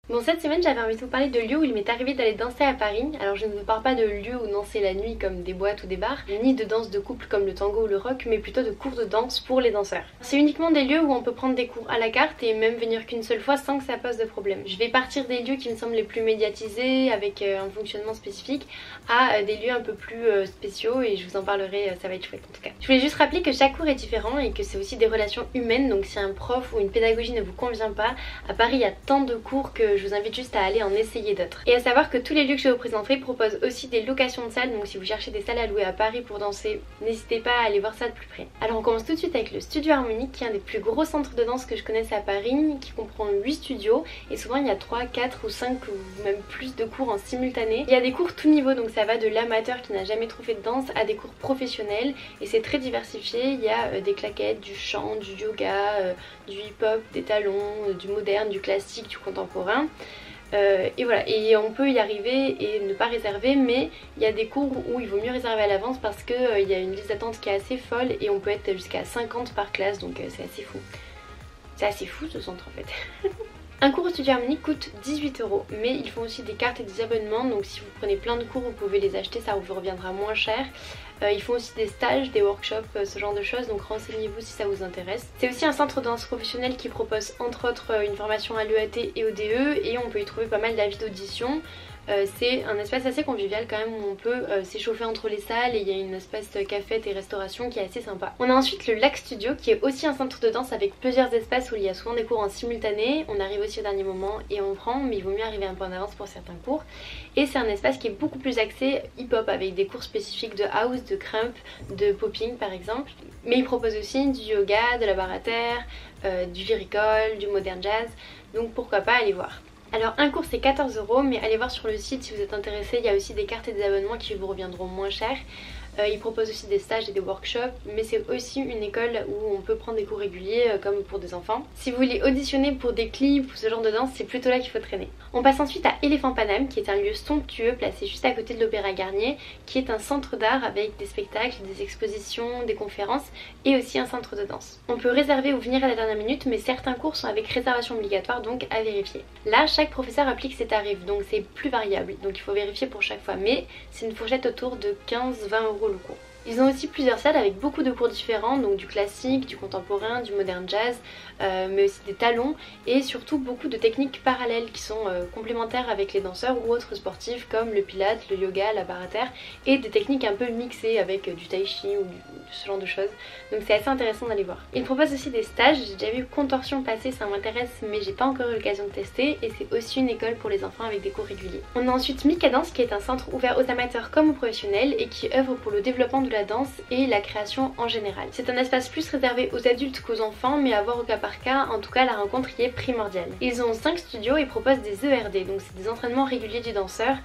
Bon, cette semaine j'avais envie de vous parler de lieux où il m'est arrivé d'aller danser à Paris. Alors je ne vous parle pas de lieux où danser la nuit comme des boîtes ou des bars, ni de danse de couple comme le tango ou le rock, mais plutôt de cours de danse pour les danseurs. C'est uniquement des lieux où on peut prendre des cours à la carte et même venir qu'une seule fois sans que ça pose de problème. Je vais partir des lieux qui me semblent les plus médiatisés, avec un fonctionnement spécifique, à des lieux un peu plus spéciaux, et je vous en parlerai, ça va être chouette en tout cas. Je voulais juste rappeler que chaque cours est différent et que c'est aussi des relations humaines, donc si un prof ou une pédagogie ne vous convient pas, à Paris il y a tant de cours que je vous invite juste à aller en essayer d'autres. Et à savoir que tous les lieux que je vous présenterai proposent aussi des locations de salles, donc si vous cherchez des salles à louer à Paris pour danser, n'hésitez pas à aller voir ça de plus près. Alors on commence tout de suite avec le Studio Harmonique, qui est un des plus gros centres de danse que je connaisse à Paris, qui comprend 8 studios, et souvent il y a 3, 4 ou 5 ou même plus de cours en simultané. Il y a des cours tout niveau, donc ça va de l'amateur qui n'a jamais trop fait de danse à des cours professionnels, et c'est très diversifié. Il y a des claquettes, du chant, du yoga, du hip-hop, des talons, du moderne, du classique, du contemporain. Et voilà, et on peut y arriver et ne pas réserver, mais il y a des cours où il vaut mieux réserver à l'avance parce qu'il y a une liste d'attente qui est assez folle et on peut être jusqu'à 50 par classe, donc c'est assez fou. C'est assez fou ce centre en fait. Un cours au Studio Harmonique coûte 18 €, mais ils font aussi des cartes et des abonnements, donc si vous prenez plein de cours vous pouvez les acheter, ça vous reviendra moins cher. Ils font aussi des stages, des workshops, ce genre de choses, donc renseignez-vous si ça vous intéresse. C'est aussi un centre de danse professionnel qui propose entre autres une formation à l'EAT et au DE, et on peut y trouver pas mal d'avis d'audition. C'est un espace assez convivial quand même où on peut s'échauffer entre les salles, et il y a une espace cafette et restauration qui est assez sympa. On a ensuite le Lac Studio qui est aussi un centre de danse avec plusieurs espaces où il y a souvent des cours en simultané. On arrive aussi au dernier moment et on prend, mais il vaut mieux arriver un peu en avance pour certains cours. Et c'est un espace qui est beaucoup plus axé hip-hop avec des cours spécifiques de house, de crump, de popping par exemple. Mais il propose aussi du yoga, de la barre à terre, du viricole, du modern jazz, donc pourquoi pas aller voir. Alors un cours c'est 14 €, mais allez voir sur le site si vous êtes intéressé, il y a aussi des cartes et des abonnements qui vous reviendront moins cher. Ils proposent aussi des stages et des workshops, mais c'est aussi une école où on peut prendre des cours réguliers comme pour des enfants. Si vous voulez auditionner pour des clips ou ce genre de danse, c'est plutôt là qu'il faut traîner. On passe ensuite à Éléphant Paname, qui est un lieu somptueux placé juste à côté de l'Opéra Garnier, qui est un centre d'art avec des spectacles, des expositions, des conférences et aussi un centre de danse. On peut réserver ou venir à la dernière minute, mais certains cours sont avec réservation obligatoire, donc à vérifier. Là, chaque professeur applique ses tarifs, donc c'est plus variable, donc il faut vérifier pour chaque fois, mais c'est une fourchette autour de 15-20 € le cours. Ils ont aussi plusieurs salles avec beaucoup de cours différents, donc du classique, du contemporain, du modern jazz, mais aussi des talons et surtout beaucoup de techniques parallèles qui sont complémentaires avec les danseurs ou autres sportifs comme le pilates, le yoga, la barre à terre, et des techniques un peu mixées avec du tai chi ou ce genre de choses. Donc c'est assez intéressant d'aller voir. Ils proposent aussi des stages, j'ai déjà vu contorsion passer, ça m'intéresse mais j'ai pas encore eu l'occasion de tester, et c'est aussi une école pour les enfants avec des cours réguliers. On a ensuite Mika Dance qui est un centre ouvert aux amateurs comme aux professionnels et qui œuvre pour le développement de la danse et la création en général. C'est un espace plus réservé aux adultes qu'aux enfants, mais à voir au cas par cas, en tout cas la rencontre y est primordiale. Ils ont 5 studios et proposent des ERD, donc c'est des entraînements réguliers du danseur,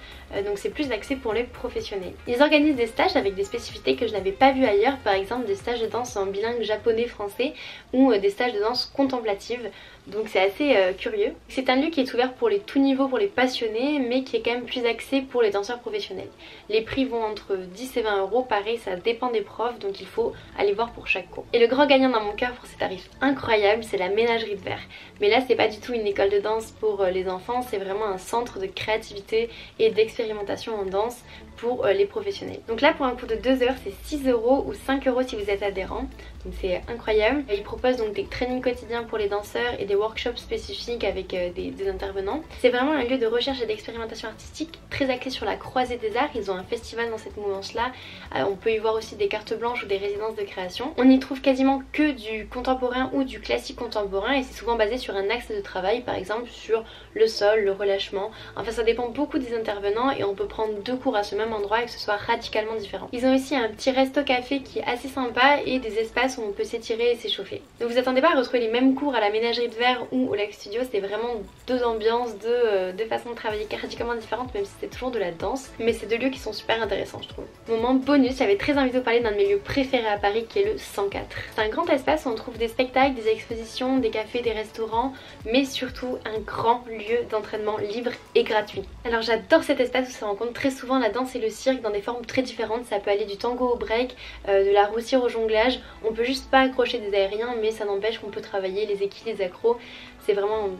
donc c'est plus axé pour les professionnels. Ils organisent des stages avec des spécificités que je n'avais pas vues ailleurs, par exemple des stages de danse en bilingue japonais-français ou des stages de danse contemplative. Donc c'est assez curieux. C'est un lieu qui est ouvert pour les tout niveaux, pour les passionnés, mais qui est quand même plus axé pour les danseurs professionnels. Les prix vont entre 10 et 20 €, pareil ça dépend des profs, donc il faut aller voir pour chaque cours. Et le grand gagnant dans mon cœur pour ces tarifs incroyables, c'est la Ménagerie de Verre. Mais là c'est pas du tout une école de danse pour les enfants, c'est vraiment un centre de créativité et d'expérimentation en danse pour les professionnels. Donc là pour un cours de 2 heures c'est 6 € ou 5 € si vous êtes adhérent, donc c'est incroyable. Ils proposent donc des trainings quotidiens pour les danseurs et des workshops spécifiques avec des intervenants. C'est vraiment un lieu de recherche et d'expérimentation artistique très axé sur la croisée des arts. Ils ont un festival dans cette mouvance là, on peut y voir aussi des cartes blanches ou des résidences de création. On y trouve quasiment que du contemporain ou du classique contemporain, et c'est souvent basé sur un axe de travail, par exemple sur le sol, le relâchement. Enfin ça dépend beaucoup des intervenants et on peut prendre 2 cours à ce même endroit et que ce soit radicalement différent. Ils ont aussi un petit resto café qui est assez sympa et des espaces où on peut s'étirer et s'échauffer. Ne vous attendez pas à retrouver les mêmes cours à la Ménagerie de Verre ou au Lac Studio, c'est vraiment 2 ambiances, 2 façons de travailler radicalement différentes, même si c'est toujours de la danse, mais c'est 2 lieux qui sont super intéressants je trouve. Moment bonus, j'avais très envie de vous parler d'un de mes lieux préférés à Paris qui est le 104. C'est un grand espace où on trouve des spectacles, des expositions, des cafés, des restaurants, mais surtout un grand lieu d'entraînement libre et gratuit. Alors j'adore cet espace où se rencontre très souvent la danse et le cirque dans des formes très différentes. Ça peut aller du tango au break, de la roue cire au jonglage. On peut juste pas accrocher des aériens, mais ça n'empêche qu'on peut travailler les équilibres, les accros. C'est vraiment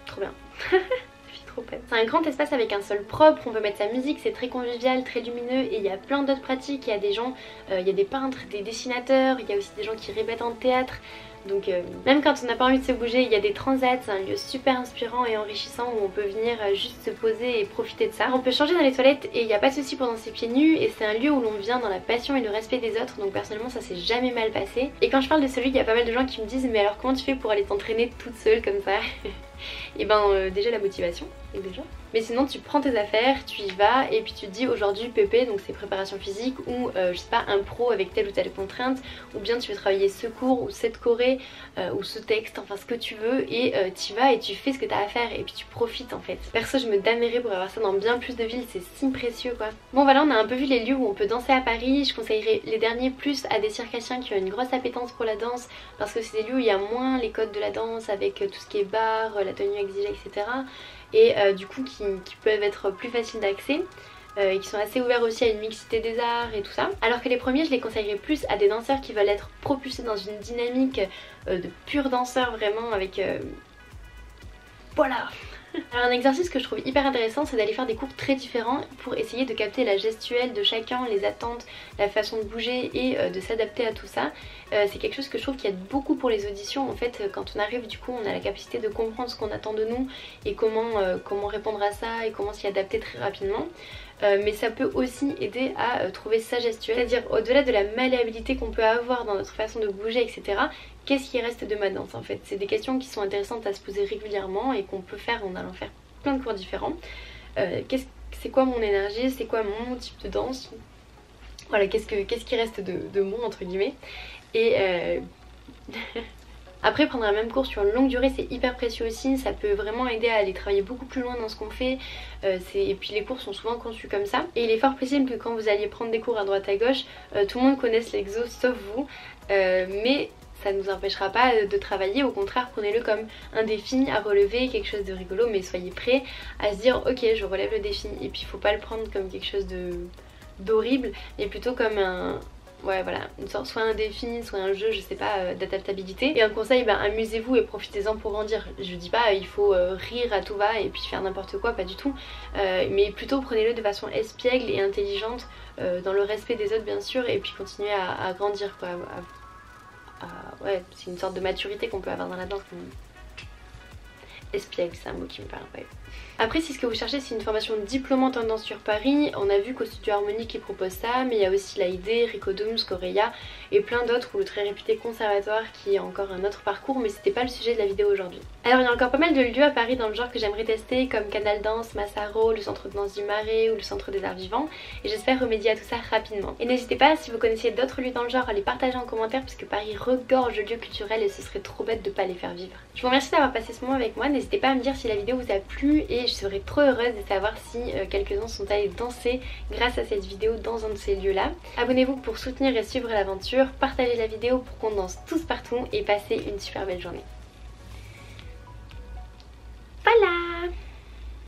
trop bien. C'est un grand espace avec un sol propre, on peut mettre sa musique, c'est très convivial, très lumineux et il y a plein d'autres pratiques. Il y a des gens, il y a des peintres, des dessinateurs, il y a aussi des gens qui répètent en théâtre. Donc même quand on n'a pas envie de se bouger, il y a des transats, c'est un lieu super inspirant et enrichissant où on peut venir juste se poser et profiter de ça. On peut changer dans les toilettes et il n'y a pas de souci pour danser pieds nus et c'est un lieu où l'on vient dans la passion et le respect des autres, donc personnellement ça s'est jamais mal passé. Et quand je parle de ce lieu, il y a pas mal de gens qui me disent mais alors comment tu fais pour aller t'entraîner toute seule comme ça? Et ben déjà la motivation, et déjà. Mais sinon tu prends tes affaires, tu y vas et puis tu te dis aujourd'hui PP, donc c'est préparation physique ou je sais pas impro avec telle ou telle contrainte, ou bien tu veux travailler ce cours ou cette choré ou ce texte, enfin ce que tu veux et tu y vas et tu fais ce que tu as à faire et puis tu profites en fait. Perso je me damnerais pour avoir ça dans bien plus de villes, c'est si précieux quoi. Bon voilà, on a un peu vu les lieux où on peut danser à Paris. Je conseillerais les derniers plus à des circassiens qui ont une grosse appétence pour la danse parce que c'est des lieux où il y a moins les codes de la danse avec tout ce qui est bar, la tenue exigée etc. Et du coup qui peuvent être plus faciles d'accès et qui sont assez ouverts aussi à une mixité des arts et tout ça. Alors que les premiers je les conseillerais plus à des danseurs qui veulent être propulsés dans une dynamique de purs danseurs vraiment avec... Voilà. Alors un exercice que je trouve hyper intéressant c'est d'aller faire des cours très différents pour essayer de capter la gestuelle de chacun, les attentes, la façon de bouger et de s'adapter à tout ça. C'est quelque chose que je trouve qui aide beaucoup pour les auditions en fait. Quand on arrive du coup on a la capacité de comprendre ce qu'on attend de nous et comment répondre à ça et comment s'y adapter très rapidement. Mais ça peut aussi aider à trouver sa gestuelle, c'est-à-dire au-delà de la malléabilité qu'on peut avoir dans notre façon de bouger etc. Qu'est-ce qui reste de ma danse en fait? C'est des questions qui sont intéressantes à se poser régulièrement et qu'on peut faire en allant faire plein de cours différents. C'est quoi mon énergie? C'est quoi mon type de danse? Voilà, qu'est-ce qui reste de moi entre guillemets? Et après prendre un même cours sur une longue durée c'est hyper précieux aussi, ça peut vraiment aider à aller travailler beaucoup plus loin dans ce qu'on fait et puis les cours sont souvent conçus comme ça et il est fort possible que quand vous alliez prendre des cours à droite à gauche tout le monde connaisse l'exo sauf vous mais ça ne nous empêchera pas de travailler, au contraire prenez-le comme un défi à relever, quelque chose de rigolo mais soyez prêts à se dire ok je relève le défi et puis il faut pas le prendre comme quelque chose d'horrible mais plutôt comme un... Ouais voilà, une sorte, soit un défi, soit un jeu, je sais pas, d'adaptabilité. Et un conseil, amusez-vous et profitez-en pour grandir. Je dis pas il faut rire à tout va et puis faire n'importe quoi, pas du tout. Mais plutôt prenez-le de façon espiègle et intelligente, dans le respect des autres bien sûr, et puis continuez à grandir quoi. Ouais, c'est une sorte de maturité qu'on peut avoir dans la danse. Espiègle, c'est un mot qui me parle, ouais. Après si ce que vous cherchez c'est une formation diplômante en danse sur Paris, on a vu qu'au Studio Harmonique qui propose ça, mais il y a aussi l'AID, Ricodum, Scoreia et plein d'autres, ou le très réputé Conservatoire qui est encore un autre parcours, mais c'était pas le sujet de la vidéo aujourd'hui. Alors il y a encore pas mal de lieux à Paris dans le genre que j'aimerais tester comme Canal Danse, Massaro, le Centre de Danse du Marais ou le Centre des Arts Vivants et j'espère remédier à tout ça rapidement. Et n'hésitez pas si vous connaissez d'autres lieux dans le genre à les partager en commentaire parce que Paris regorge de lieux culturels et ce serait trop bête de pas les faire vivre. Je vous remercie d'avoir passé ce moment avec moi, n'hésitez pas à me dire si la vidéo vous a plu et je serais trop heureuse de savoir si quelques-uns sont allés danser grâce à cette vidéo dans un de ces lieux là. Abonnez-vous pour soutenir et suivre l'aventure, partagez la vidéo pour qu'on danse tous partout et passez une super belle journée. Voilà!